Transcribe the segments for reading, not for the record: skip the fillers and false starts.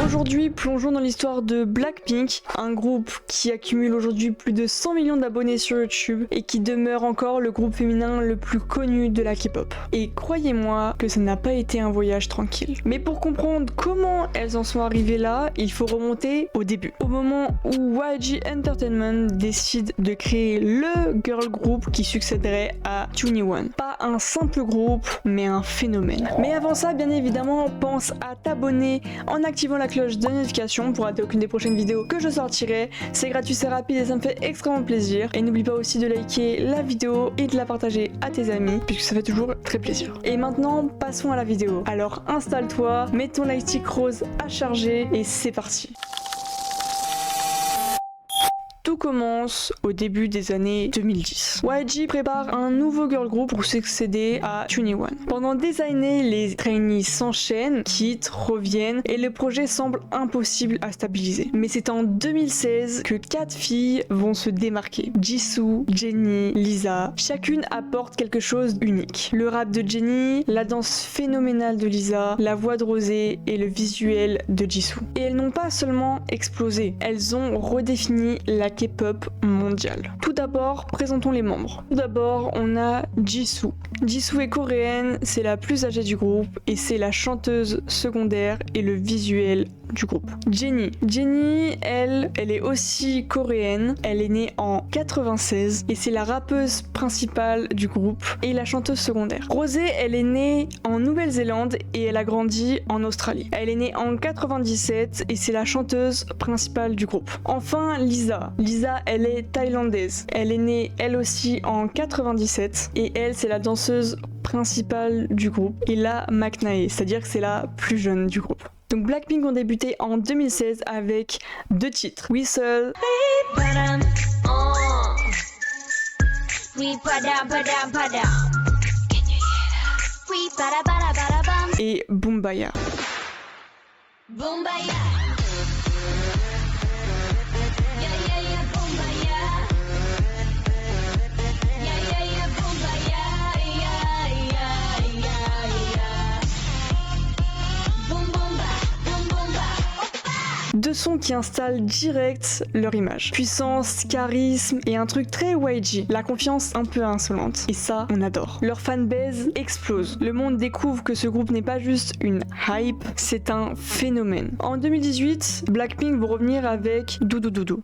Aujourd'hui, plongeons dans l'histoire de Blackpink, un groupe qui accumule aujourd'hui plus de 100 millions d'abonnés sur YouTube et qui demeure encore le groupe féminin le plus connu de la K-pop. Et croyez-moi que ça n'a pas été un voyage tranquille. Mais pour comprendre comment elles en sont arrivées là, il faut remonter au début. Au moment où YG Entertainment décide de créer le girl group qui succéderait à 2NE1. Pas un simple groupe, mais un phénomène. Mais avant ça, bien évidemment, pense à t'abonner en activant la cloche de notification pour rater aucune des prochaines vidéos que je sortirai. C'est gratuit, c'est rapide et ça me fait extrêmement plaisir. Et n'oublie pas aussi de liker la vidéo et de la partager à tes amis, puisque ça fait toujours très plaisir. Et maintenant, passons à la vidéo. Alors installe-toi, mets ton lightstick rose à charger et c'est parti. Tout commence au début des années 2010. YG prépare un nouveau girl group pour succéder à 2NE1. Pendant des années, les trainees s'enchaînent, quittent, reviennent et le projet semble impossible à stabiliser. Mais c'est en 2016 que 4 filles vont se démarquer. Jisoo, Jennie, Lisa, chacune apporte quelque chose d'unique. Le rap de Jennie, la danse phénoménale de Lisa, la voix de Rosé et le visuel de Jisoo. Et elles n'ont pas seulement explosé, elles ont redéfini la K-pop mondiale. Tout d'abord, présentons les membres. Tout d'abord, on a Jisoo. Jisoo est coréenne, c'est la plus âgée du groupe et c'est la chanteuse secondaire et le visuel du groupe. Jennie. Jennie, elle est aussi coréenne. Elle est née en 96 et c'est la rappeuse principale du groupe et la chanteuse secondaire. Rosé, elle est née en Nouvelle-Zélande et elle a grandi en Australie. Elle est née en 97 et c'est la chanteuse principale du groupe. Enfin, Lisa. Lisa, elle est thaïlandaise. Elle est née, elle aussi, en 97 et elle, c'est la danseuse principale du groupe et la McNae, c'est-à-dire que c'est la plus jeune du groupe. Donc Blackpink ont débuté en 2016 avec 2 titres, Whistle et Boombayah. Deux sons qui installent direct leur image. Puissance, charisme et un truc très YG. La confiance un peu insolente. Et ça, on adore. Leur fanbase explose. Le monde découvre que ce groupe n'est pas juste une hype, c'est un phénomène. En 2018, Blackpink vont revenir avec Doudou Doudou.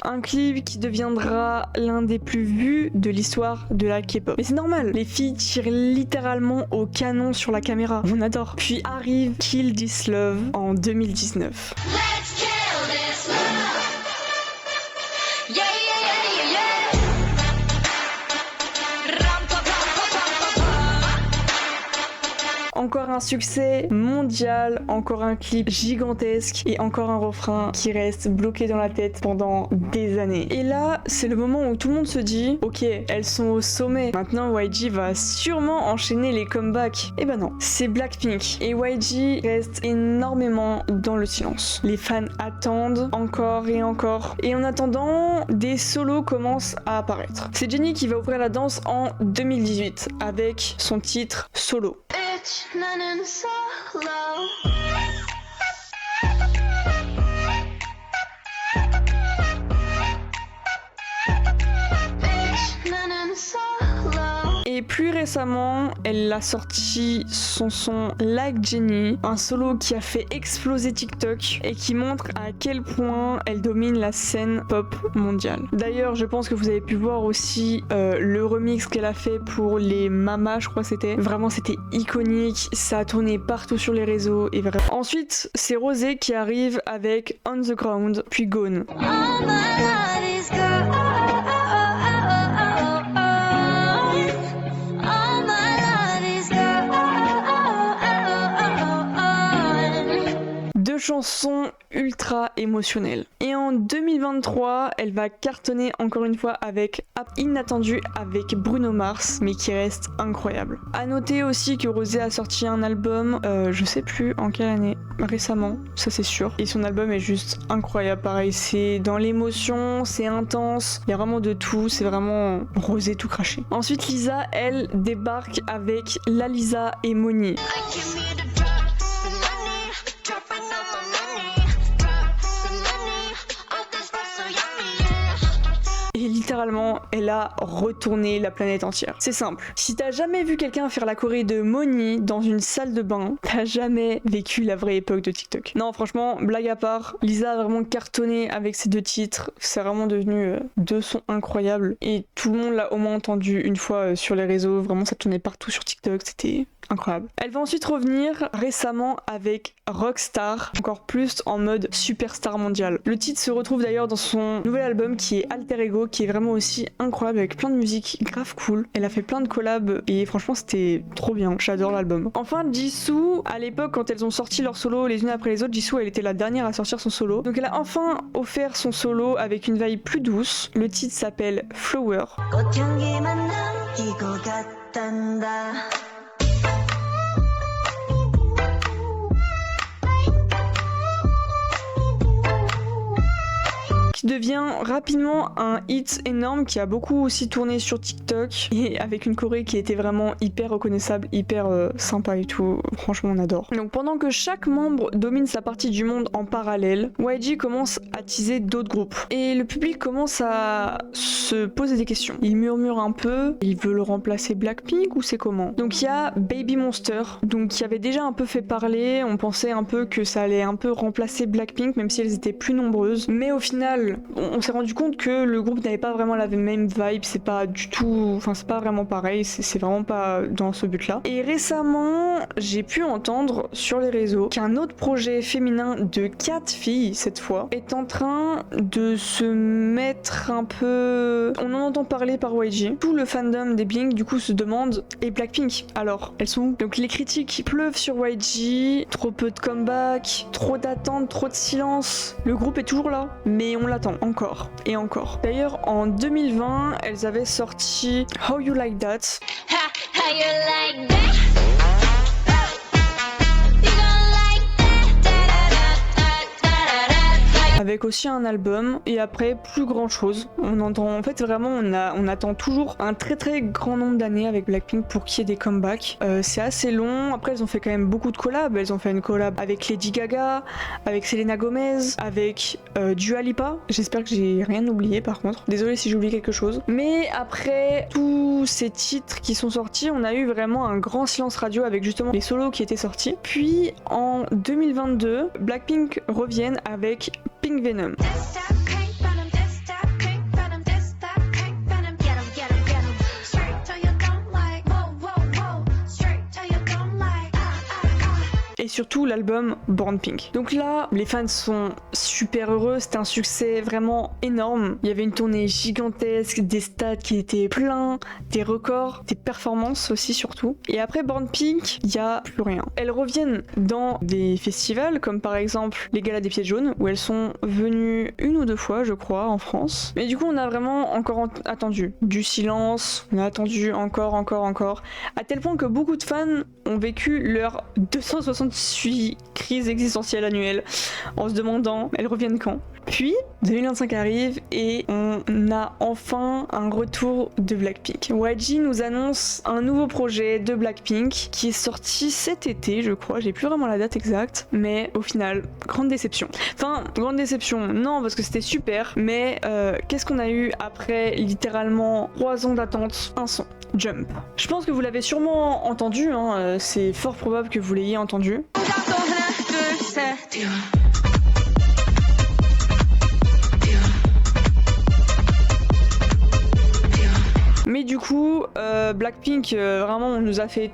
Un clip qui deviendra l'un des plus vus de l'histoire de la K-pop. Mais c'est normal, les filles tirent littéralement au canon sur la caméra. On adore. Puis arrive Kill This Love en 2019. Encore un succès mondial, encore un clip gigantesque et encore un refrain qui reste bloqué dans la tête pendant des années. Et là, c'est le moment où tout le monde se dit ok, elles sont au sommet. Maintenant, YG va sûrement enchaîner les comebacks. Et ben non, c'est Blackpink. Et YG reste énormément dans le silence. Les fans attendent encore et encore. Et en attendant, des solos commencent à apparaître. C'est Jennie qui va ouvrir la danse en 2018 avec son titre Solo. 나는 solo. Et plus récemment, elle a sorti son son Like Jennie, un solo qui a fait exploser TikTok et qui montre à quel point elle domine la scène pop mondiale. D'ailleurs, je pense que vous avez pu voir aussi le remix qu'elle a fait pour les Mamas, je crois que c'était. Vraiment, c'était iconique, ça a tourné partout sur les réseaux et vraiment. Ensuite, c'est Rosé qui arrive avec On the Ground, puis Gone. chanson ultra émotionnelle. Et en 2023, elle va cartonner encore une fois avec Inattendu avec Bruno Mars, mais qui reste incroyable. À noter aussi que Rosé a sorti un album, je sais plus en quelle année, récemment, ça c'est sûr. Et son album est juste incroyable, pareil, c'est dans l'émotion, c'est intense, il y a vraiment de tout, c'est vraiment Rosé tout craché. Ensuite, Lisa, elle, débarque avec La Lisa et Moni. Et littéralement, elle a retourné la planète entière. C'est simple. Si t'as jamais vu quelqu'un faire la choré de Moni dans une salle de bain, t'as jamais vécu la vraie époque de TikTok. Non, franchement, blague à part, Lisa a vraiment cartonné avec ces 2 titres. C'est vraiment devenu 2 sons incroyables. Et tout le monde l'a au moins entendu une fois sur les réseaux. Vraiment, ça tournait partout sur TikTok. C'était incroyable. Elle va ensuite revenir récemment avec Rockstar, encore plus en mode superstar mondiale. Le titre se retrouve d'ailleurs dans son nouvel album qui est Alter Ego, qui est vraiment aussi incroyable avec plein de musique grave cool. Elle a fait plein de collabs et franchement c'était trop bien, j'adore l'album. Enfin, Jisoo, à l'époque quand elles ont sorti leur solo les unes après les autres, Jisoo elle était la dernière à sortir son solo. Donc elle a enfin offert son solo avec une vibe plus douce. Le titre s'appelle Flower. Qui devient rapidement un hit énorme qui a beaucoup aussi tourné sur TikTok et avec une choré qui était vraiment hyper reconnaissable, hyper sympa et tout. Franchement, on adore. Donc pendant que chaque membre domine sa partie du monde en parallèle, YG commence à teaser d'autres groupes et le public commence à se poser des questions. Il murmure un peu, il veut le remplacer Blackpink ou c'est comment? Donc il y a Baby Monster, donc qui avait déjà un peu fait parler, on pensait un peu que ça allait un peu remplacer Blackpink même si elles étaient plus nombreuses, mais au final on s'est rendu compte que le groupe n'avait pas vraiment la même vibe, c'est pas du tout, enfin c'est pas vraiment pareil, c'est vraiment pas dans ce but là. Et récemment j'ai pu entendre sur les réseaux qu'un autre projet féminin de 4 filles cette fois est en train de se mettre un peu, on en entend parler par YG. Tout le fandom des Blink du coup se demande, et Blackpink alors elles sont où? Donc les critiques pleuvent sur YG, trop peu de comeback, trop d'attentes, trop de silence. Le groupe est toujours là mais on l'attend encore et encore. D'ailleurs en 2020 elles avaient sorti How You Like That. How you like that? Avec aussi un album et après plus grand chose. On entend en fait vraiment on attend toujours un très très grand nombre d'années avec Blackpink pour qu'il y ait des comebacks. C'est assez long. Après elles ont fait quand même beaucoup de collabs. Elles ont fait une collab avec Lady Gaga, avec Selena Gomez, avec Dua Lipa. J'espère que j'ai rien oublié par contre. Désolée si j'ai oublié quelque chose. Mais après tous ces titres qui sont sortis, on a eu vraiment un grand silence radio avec justement les solos qui étaient sortis. Puis en 2022, Blackpink reviennent avec Pink Venom. Et surtout l'album Born Pink. Donc là, les fans sont super heureux, c'était un succès vraiment énorme. Il y avait une tournée gigantesque, des stades qui étaient pleins, des records, des performances aussi surtout. Et après Born Pink, il n'y a plus rien. Elles reviennent dans des festivals comme par exemple les Galas des Pieds Jaunes où elles sont venues 1 ou 2 fois je crois en France. Mais du coup on a vraiment encore attendu du silence, on a attendu encore, à tel point que beaucoup de fans ont vécu leur 268 crises existentielles annuelles en se demandant elles reviennent quand. Puis 2025 arrive et on a enfin un retour de Blackpink. YG nous annonce un nouveau projet de Blackpink qui est sorti cet été je crois, j'ai plus vraiment la date exacte, mais au final grande déception. Enfin grande déception non parce que c'était super, mais qu'est-ce qu'on a eu après littéralement 3 ans d'attente? Un son, Jump. Je pense que vous l'avez sûrement entendu, hein, c'est fort probable que vous l'ayez entendu. Mais du coup coup, Blackpink, vraiment, on nous a fait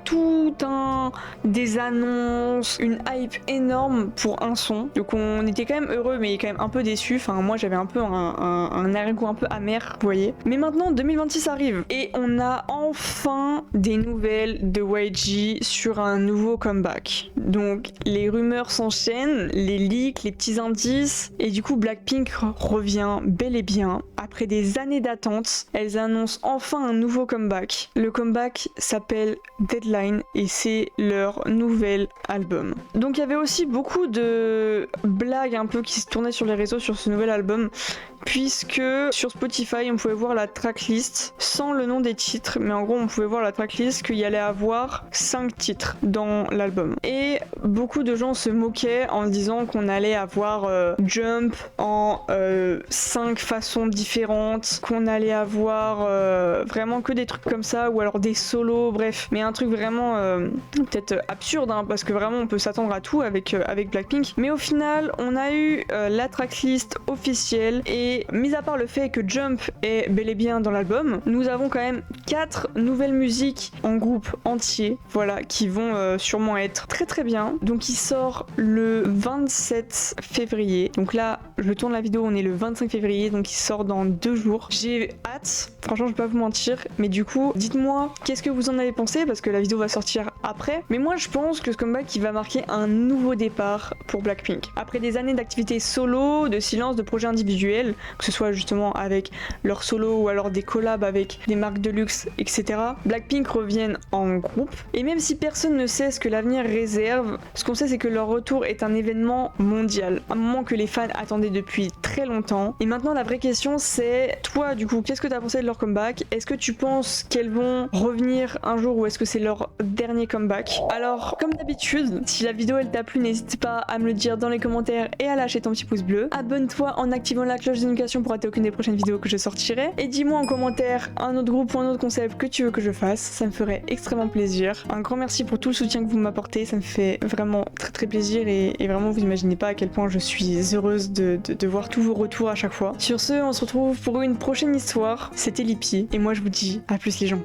des annonces, une hype énorme pour un son. Donc on était quand même heureux, mais quand même un peu déçus. Enfin, moi, j'avais un peu un arrière-goût un peu amer, vous voyez. Mais maintenant, 2026 arrive et on a enfin des nouvelles de YG sur un nouveau comeback. Donc les rumeurs s'enchaînent, les leaks, les petits indices, et du coup Blackpink revient bel et bien. Après des années d'attente, elles annoncent enfin un nouveau comeback. Le comeback s'appelle Deadline et c'est leur nouvel album. Donc il y avait aussi beaucoup de blagues un peu qui se tournaient sur les réseaux sur ce nouvel album, puisque sur Spotify on pouvait voir la tracklist sans le nom des titres, mais en gros on pouvait voir la tracklist qu'il y allait avoir 5 titres dans l'album. Et beaucoup de gens se moquaient en disant qu'on allait avoir Jump en 5 façons différentes, qu'on allait avoir vraiment que des trucs comme ça, ou alors des solos, bref, mais un truc vraiment peut-être absurde, hein, parce que vraiment on peut s'attendre à tout avec Blackpink. Mais au final on a eu la tracklist officielle, et mis à part le fait que Jump est bel et bien dans l'album, nous avons quand même 4 nouvelles musiques en groupe entier, voilà, qui vont sûrement être très très bien. Donc il sort le 27 février. Donc là, je tourne la vidéo, on est le 25 février, donc il sort dans 2 jours. J'ai hâte, franchement je vais pas vous mentir, mais du coup, dites-moi qu'est-ce que vous en avez pensé, parce que la vidéo va sortir après. Mais moi je pense que ce comeback il va marquer un nouveau départ pour Blackpink. Après des années d'activités solo, de silence, de projets individuels, que ce soit justement avec leur solo ou alors des collabs avec des marques de luxe, etc. Blackpink reviennent en groupe, et même si personne ne sait ce que l'avenir réserve, ce qu'on sait c'est que leur retour est un événement mondial, un moment que les fans attendaient depuis très longtemps. Et maintenant la vraie question c'est, toi du coup, qu'est-ce que t'as pensé de leur comeback? Est-ce que tu penses qu'elles vont revenir un jour, ou est-ce que c'est leur dernier comeback? Alors comme d'habitude, si la vidéo elle t'a plu, n'hésite pas à me le dire dans les commentaires et à lâcher ton petit pouce bleu. Abonne-toi en activant la cloche de notification pour rater aucune des prochaines vidéos que je sortirai, et dis-moi en commentaire un autre groupe ou un autre concept que tu veux que je fasse, ça me ferait extrêmement plaisir. Un grand merci pour tout le soutien que vous m'apportez, ça me fait vraiment très très plaisir, et vraiment vous imaginez pas à quel point je suis heureuse de voir tous vos retours à chaque fois. Sur ce, on se retrouve pour une prochaine histoire. C'était Lippi et moi je vous dis à plus les gens.